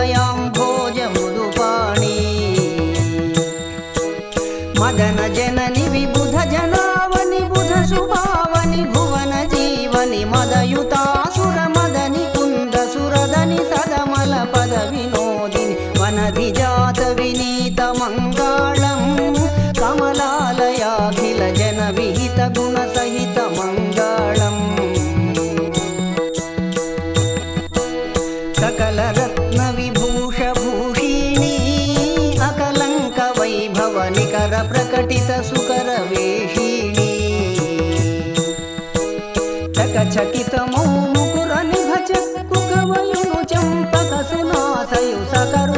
अभयाम्भोज मृदुपाणि मदन जननि विबुध जनावनि बुध सुभावनि भुवन जीवनि मदयुतासुर मदनि कुन्द सुरदनि सदमल पद विनोदिनि वनधिजात विनीत मङ्गलम् कमलालयाखिल जन विहित गुण सहित मङ्गलम् सकल रत्न विभूष भूषिणी अकलंक वैभव निकर प्रकटित सुकर वेषिणी चकचकित मौ मुकुर निभ चक्कु कवयुनु चंपक सुनासयु सकरु